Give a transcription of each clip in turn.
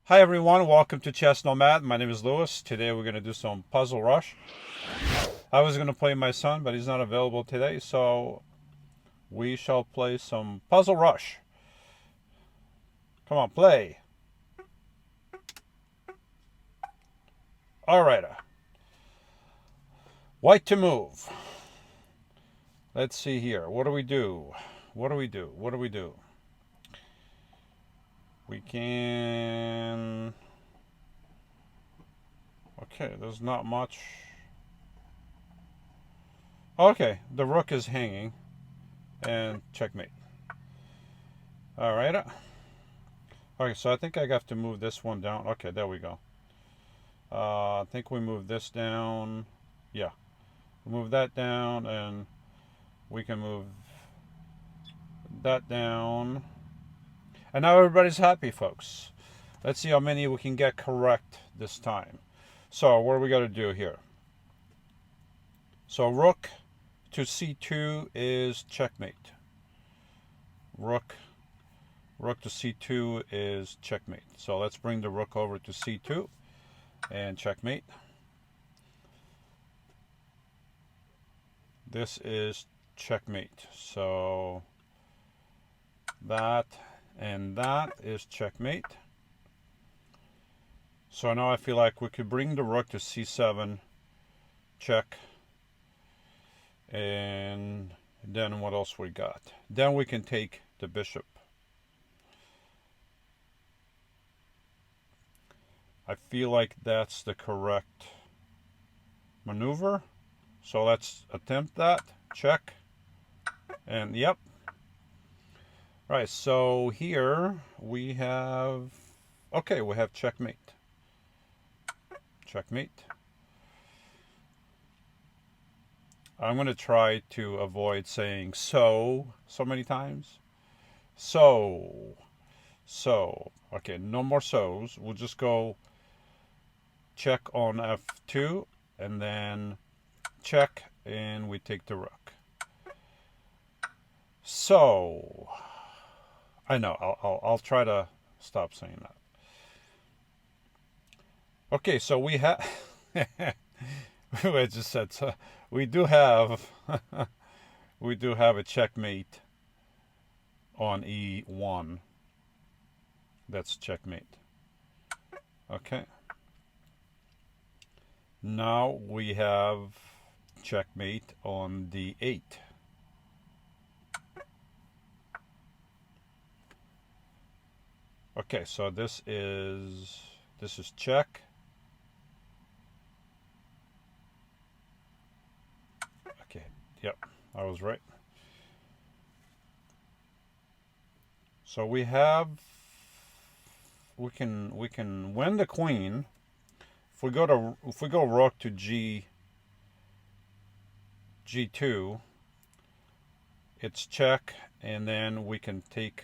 Hi everyone, welcome to Chess Nomad. My name is Lewis. Today we're going to do some Puzzle Rush. I was going to play my son, but he's not available today, so we shall play some Puzzle Rush. Come on, play. Alright. White to move. Let's see here. What do we do? What do we do? What do we do? We can... Okay, there's not much. Okay, the rook is hanging. And checkmate. Alright. Okay, so I think I have to move this one down. Okay, there we go. I think we move this down. Yeah. Move that down, and we can move that down. And now everybody's happy, folks. Let's see how many we can get correct this time. So what do we got to do here? So rook to c2 is checkmate. Rook to c2 is checkmate. So let's bring the rook over to c2 and checkmate. This is checkmate. So that and that is checkmate. So now I feel like we could bring the rook to c7, check, and then what else we got? Then we can take the bishop. I feel like that's the correct maneuver. So let's attempt that. Check. And yep. Right, so here we have, okay, we have checkmate. Checkmate. I'm going to try to avoid saying so many times. So. Okay, no more so's. We'll just go check on f2 and then check, and we take the rook. So, I know, I'll try to stop saying that. Okay, so we have, I just said, so we do have, we do have a checkmate on e1. That's checkmate. Okay. Now we have checkmate on d8. Okay, so this is check. Okay, yep, I was right. So we have, we can win the queen if we go rook to g2. It's check, and then we can take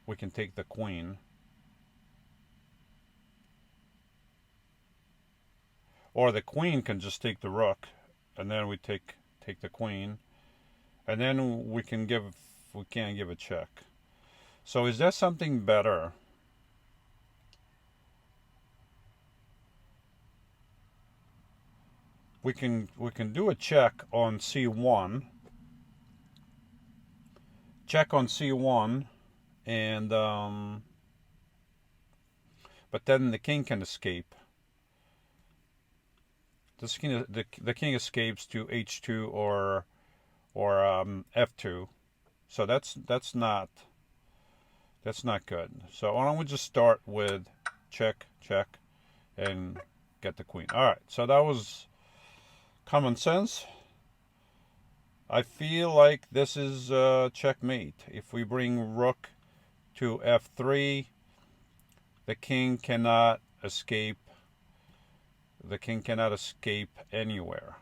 the queen. Or the queen can just take the rook, and then we take the queen, and then we can't give a check. So is there something better? We can do a check on c1. Check on c1, and but then the king can escape. The king escapes to h2 or f2. So that's not good. So why don't we just start with check, and get the queen. All right. So that was common sense. I feel like this is checkmate. If we bring rook to f3, the king cannot escape. The king cannot escape anywhere.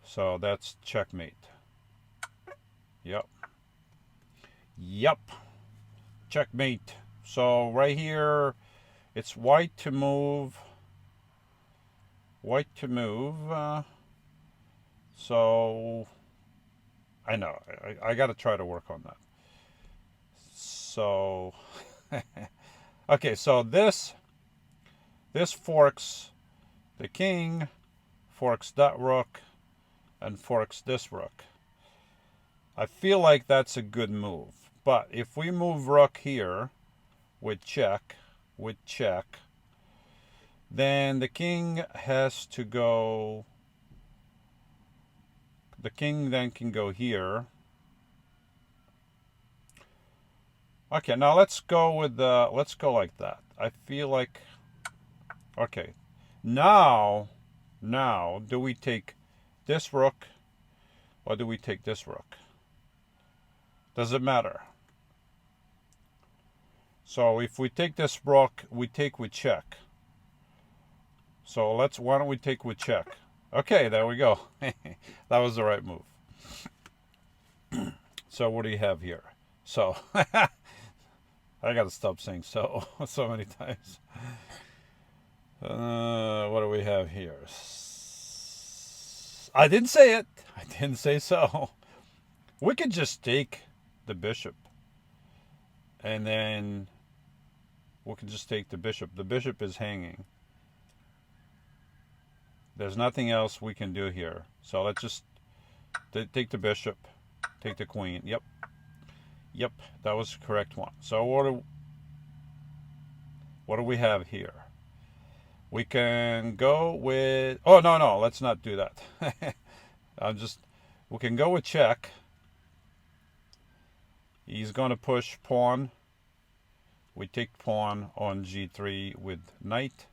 So that's checkmate. Yep. Checkmate. So right here, it's white to move. So I know I got to try to work on that. So Okay, so this forks the king, forks that rook, and forks this rook. I feel like that's a good move. But if we move rook here with check, then the king has to go. The king then can go here. Okay, now let's go with let's go like that. I feel like, okay, now do we take this rook or do we take this rook? Does it matter? So if we take this rook, we take with check. So why don't we take with check? Okay, there we go. That was the right move. So what do you have here? So I gotta stop saying so many times. What do we have here? I didn't say it. I didn't say so. We could just take the bishop. And then we can just take the bishop. The bishop is hanging. There's nothing else we can do here. So let's just take the bishop, take the queen. Yep, that was the correct one. So what do we have here? We can go with, oh no, let's not do that. We can go with check. He's going to push pawn. We take pawn on g3 with knight.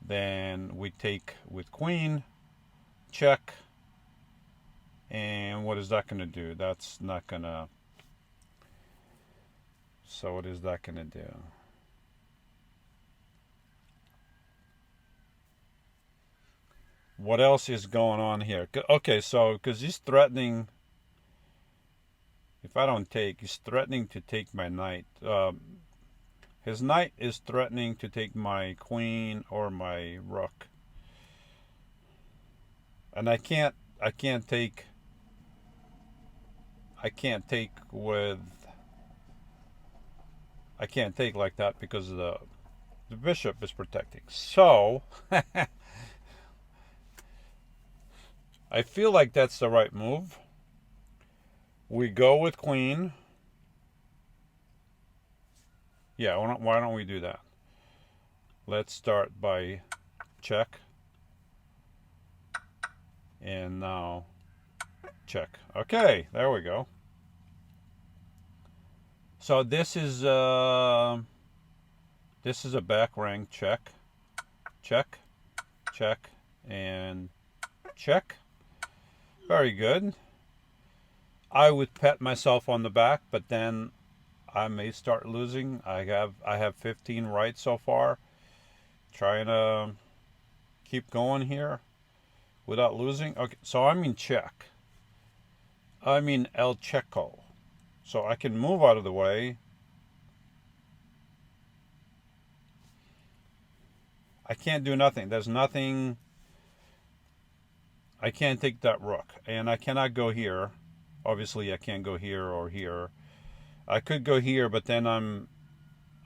Then we take with queen, check. And what is that going to do? That's not going to, so what is that going to do? What else is going on here? Okay, so because he's threatening, if I don't take, he's threatening to take my knight. His knight is threatening to take my queen or my rook. And I can't take like that because the bishop is protecting. So I feel like that's the right move. We go with queen. Yeah, why don't we do that? Let's start by check. And now check. Okay, there we go. So this is a back rank check, check, check, and check. Very good. I would pat myself on the back, but then I may start losing. I have 15 right so far. Trying to keep going here without losing. Okay, so I mean check. I mean El Checo. So I can move out of the way. I can't do nothing. There's nothing. I can't take that rook. And I cannot go here. Obviously, I can't go here or here. I could go here, but then I'm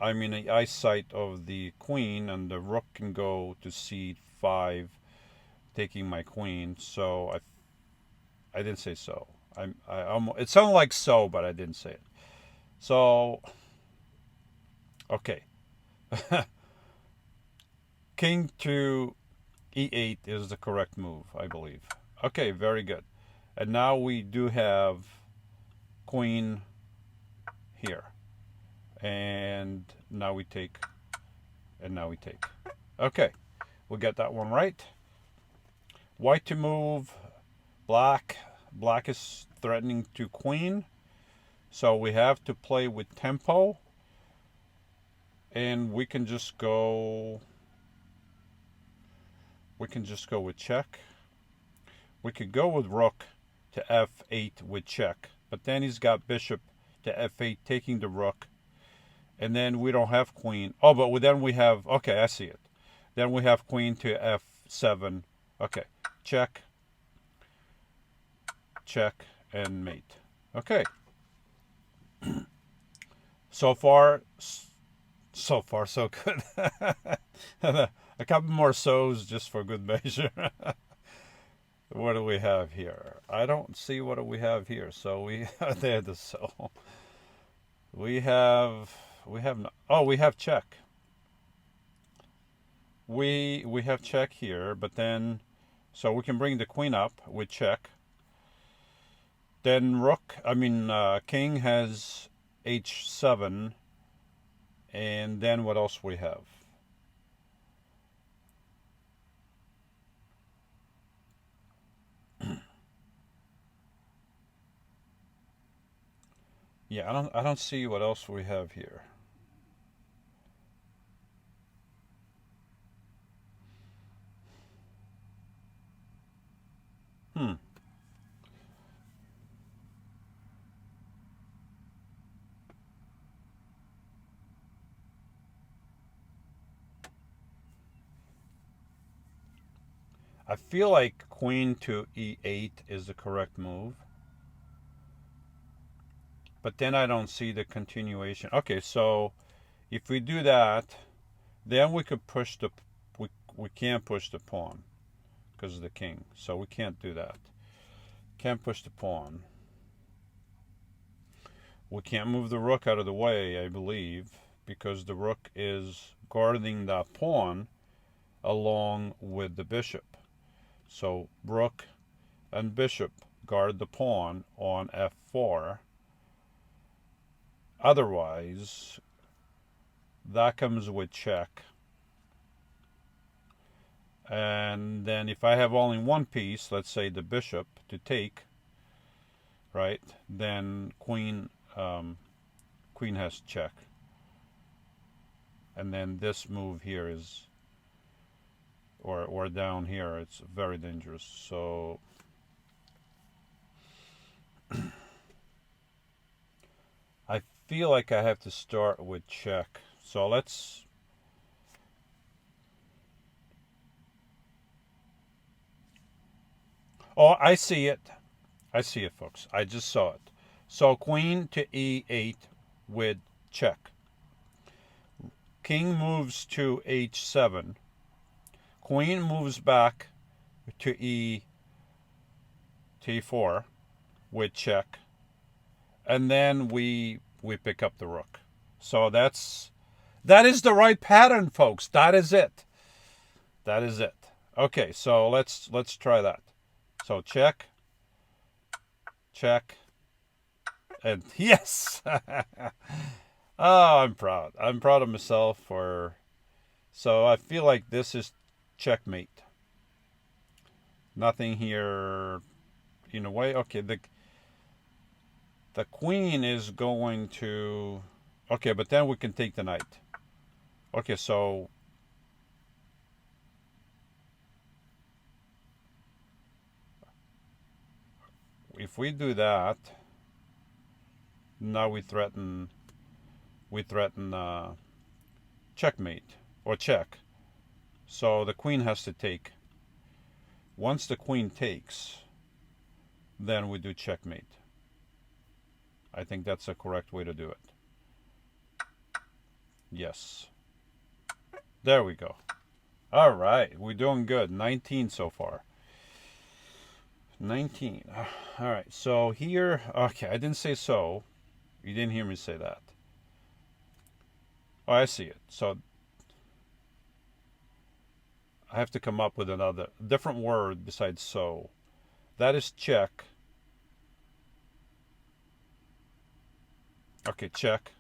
in the eyesight of the queen, and the rook can go to c5, taking my queen. So I didn't say so. It sounded like so, but I didn't say it. So, okay. King to e8 is the correct move, I believe. Okay, very good. And now we do have queen here. And now we take, Okay, we got that one right. White to move, black. Black is threatening to queen. So we have to play with tempo. And we can just go with check. We could go with rook to f8 with check. But then he's got bishop to f8 taking the rook. And then we don't have queen. Oh, but then we have, okay, I see it. Then we have queen to f7. Okay, check, check, and mate. Okay. So far, So far, so good. A couple more so's just for good measure. What do we have here? I don't see what do we have here. So we there the so we have no, oh, we have check. We have check here, but then so we can bring the queen up with check. Then king has h7, and then what else we have? Yeah, I don't see what else we have here. Hmm. I feel like queen to e8 is the correct move, but then I don't see the continuation. Okay, so if we do that, then we could push the we can't push the pawn because of the king, so we can't do that. Can't push the pawn. We can't move the rook out of the way, I believe, because the rook is guarding that pawn along with the bishop. So rook and bishop guard the pawn on f4. Otherwise, that comes with check. And then if I have only one piece, let's say the bishop to take, right? Then queen has check. And then this move here is or down here, it's very dangerous. So I feel like I have to start with check. So let's oh, I see it. I see it, folks. I just saw it. So queen to e8 with check. King moves to h7. Queen moves back to t4 with check. And then we pick up the rook. So that is the right pattern, folks. That is it. That is it. Okay, so let's try that. So check, check, and yes. Oh, I'm proud. I'm proud of myself for. So I feel like this is checkmate. Nothing here in a way. Okay, the queen is going to. Okay, but then we can take the knight. Okay, so if we do that, now we threaten checkmate or check. So the queen has to take. Once the queen takes, then we do checkmate. I think that's a correct way to do it. Yes. There we go. All right, we're doing good. 19 so far. 19. All right, so here, okay, I didn't say so. You didn't hear me say that. Oh, I see it. So I have to come up with another different word besides so. That is check. Okay, check.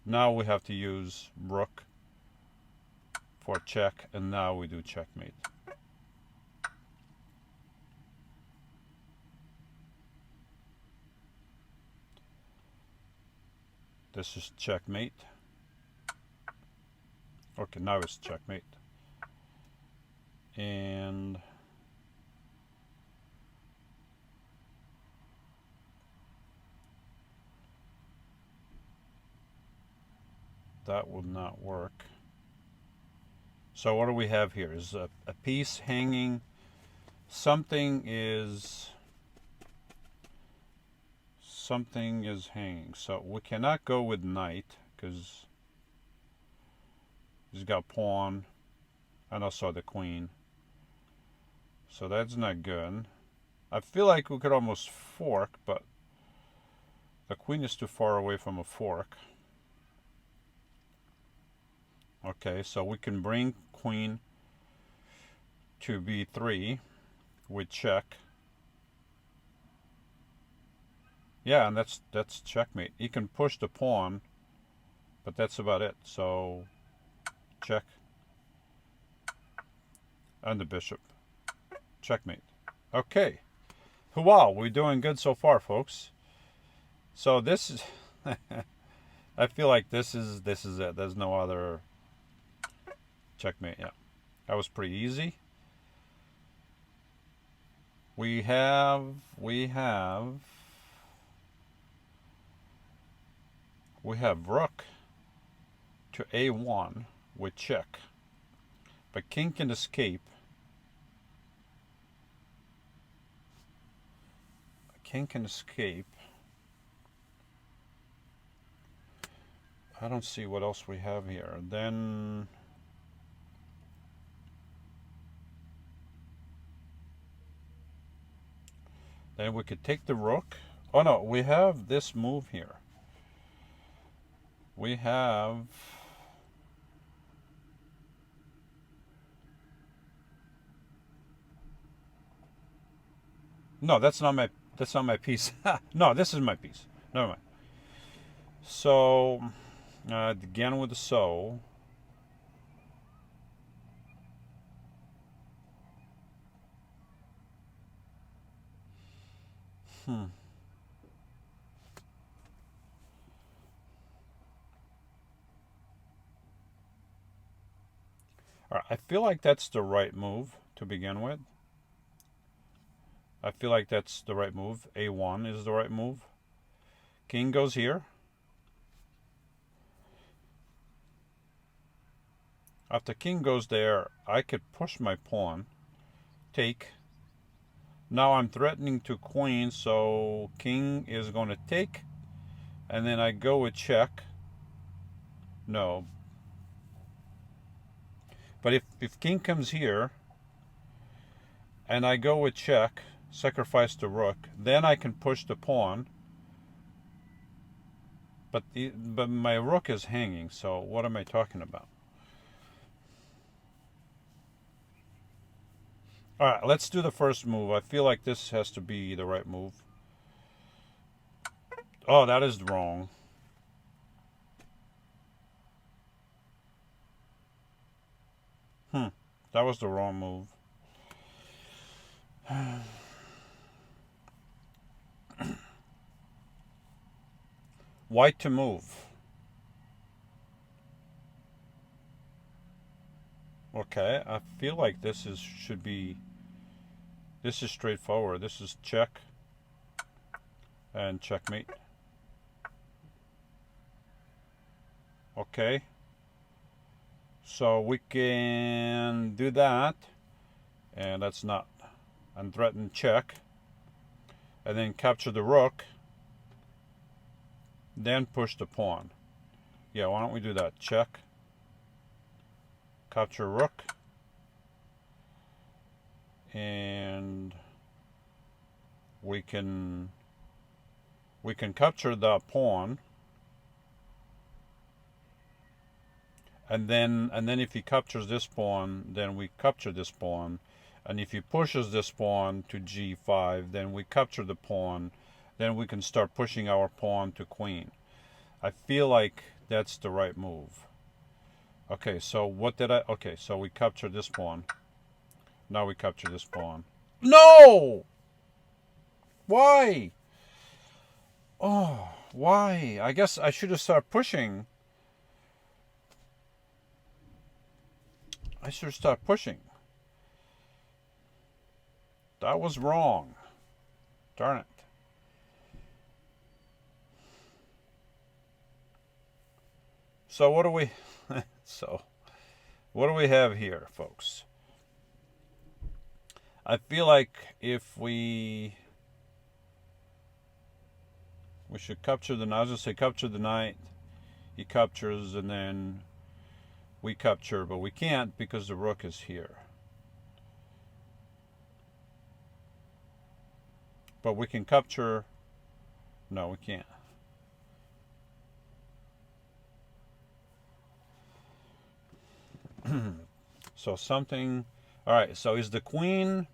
Now we have to use rook for check, and now we do checkmate. This is checkmate. Okay, now it's checkmate. And that would not work. So what do we have here? Is a piece hanging. Something is hanging. So we cannot go with knight because He's got pawn and also the queen. So that's not good. I feel like we could almost fork, but the queen is too far away from a fork. Okay, so we can bring queen to b3 with check. Yeah, and that's checkmate. He can push the pawn, but that's about it. So check. And the bishop. Checkmate. Okay. Wow, we're doing good so far, folks. So this is I feel like this is it. There's no other checkmate. Yeah. That was pretty easy. We have rook to a1 with check. But king can escape. King can escape. I don't see what else we have here. Then we could take the rook. Oh no, we have this move here. We have no, that's not my piece. No, this is my piece. Never mind. So again with the so. All right, I feel like that's the right move to begin with. I feel like that's the right move. A1 is the right move. King goes here. After king goes there, I could push my pawn. Take. Now I'm threatening to queen, so king is going to take. And then I go with check. No. But if king comes here, and I go with check, sacrifice the rook, then I can push the pawn. But my rook is hanging, so what am I talking about? All right, let's do the first move. I feel like this has to be the right move. Oh, that is wrong. That was the wrong move. White to move. Okay, I feel like this is straightforward. This is check and checkmate. Okay. So we can do that, and that's not, and threaten check, and then capture the rook, then push the pawn. Yeah, why don't we do that? Check, capture rook, and we can capture the pawn. And then if he captures this pawn, then we capture this pawn. And if he pushes this pawn to g5, then we capture the pawn. Then we can start pushing our pawn to queen. I feel like that's the right move. Okay, so okay, so we capture this pawn. Now we capture this pawn. No! Why? Oh, why? I guess I should have started pushing. I should start pushing. That was wrong. Darn it. So what do we what do we have here, folks? I feel like if we should capture the knight. I was gonna say capture the knight. He captures, and then we capture, but we can't because the rook is here. But we can capture. No, we can't. So something. All right. So is the queen?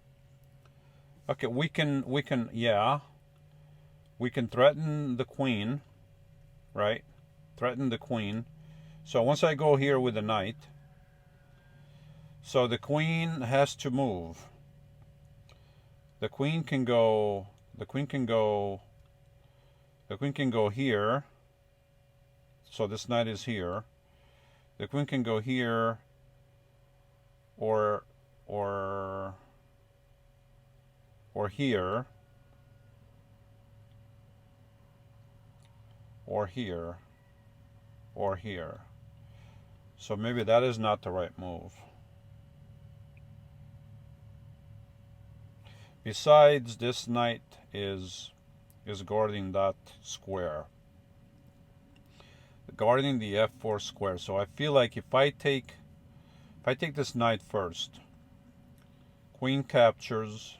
Okay, we can yeah, we can threaten the queen, right? Threaten the queen. So once I go here with the knight, so the queen has to move. The queen can go. The queen can go. The queen can go here. So this knight is here. The queen can go here, or or or here, or here, or here. So maybe that is not the right move. Besides, this knight is guarding that square, guarding the f4 square. So I feel like if I take this knight first, queen captures,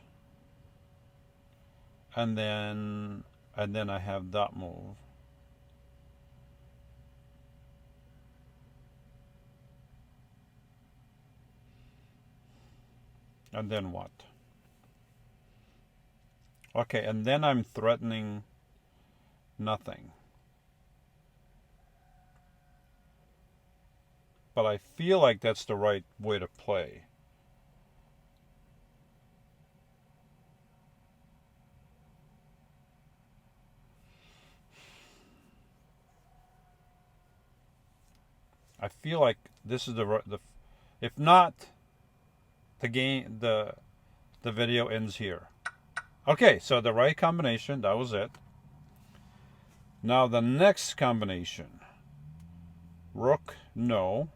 and then I have that move. And then what? Okay, and then I'm threatening nothing. But I feel like that's the right way to play. I feel like this is the if not, the game the video ends here. Okay, so the right combination, that was it. Now the next combination. Rook, no.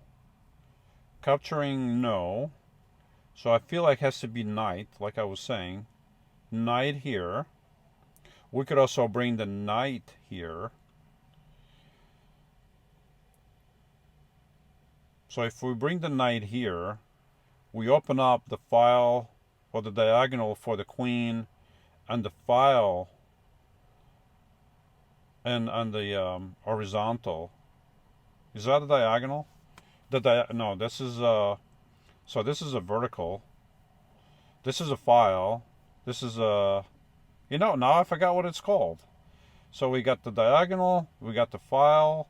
Capturing, no. So I feel like it has to be knight, like I was saying. Knight here. We could also bring the knight here. So if we bring the knight here, we open up the file or the diagonal for the queen and the file and on the horizontal. Is that a diagonal? No, this is so this is a vertical. This is a file. This is a, now I forgot what it's called. So we got the diagonal, we got the file,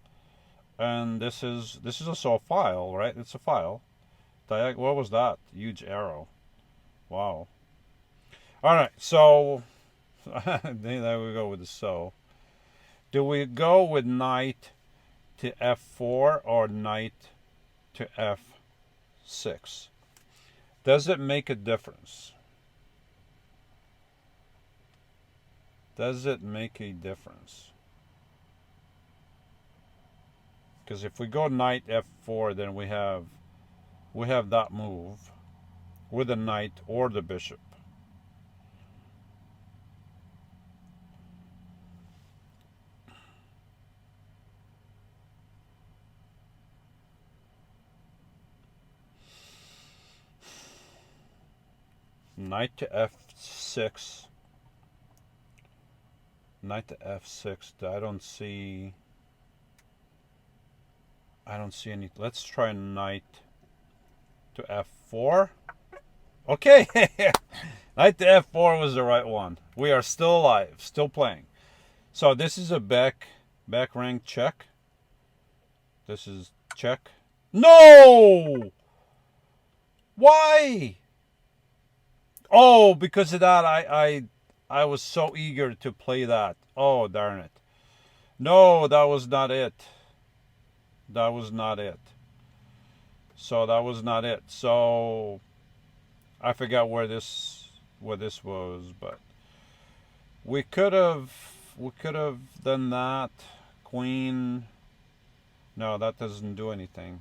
and this is also a file, right? It's a file. What was that? Huge arrow. Wow. All right, so there we go with the so. Do we go with knight to f4 or knight to f6? Does it make a difference? Does it make a difference? Because if we go knight f4, then we have that move with the knight or the bishop. Knight to f6. Knight to f6. I don't see any. Let's try knight to f4. Okay. Knight to f4 was the right one. We are still alive, still playing. So this is a back rank check. This is check. No! Why? Oh, because of that, I was so eager to play that. Oh, darn it. No, that was not it. That was not it. So that was not it. So I forgot where this was, but we could have done that. Queen. No, that doesn't do anything.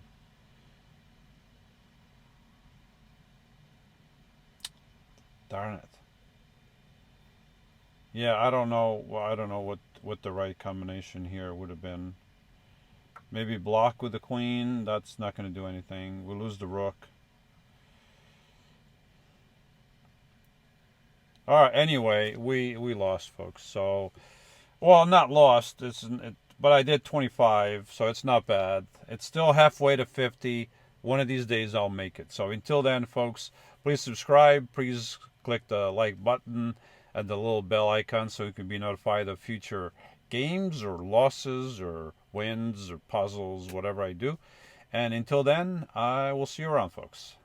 Darn it. Yeah, I don't know what the right combination here would have been. Maybe block with the queen. That's not going to do anything. We'll lose the rook. All right. Anyway, we lost, folks. So, well, not lost. But I did 25, so it's not bad. It's still halfway to 50. One of these days I'll make it. So until then, folks, please subscribe. Please click the like button and the little bell icon so you can be notified of future games or losses or wins or puzzles, whatever I do. And until then, I will see you around, folks.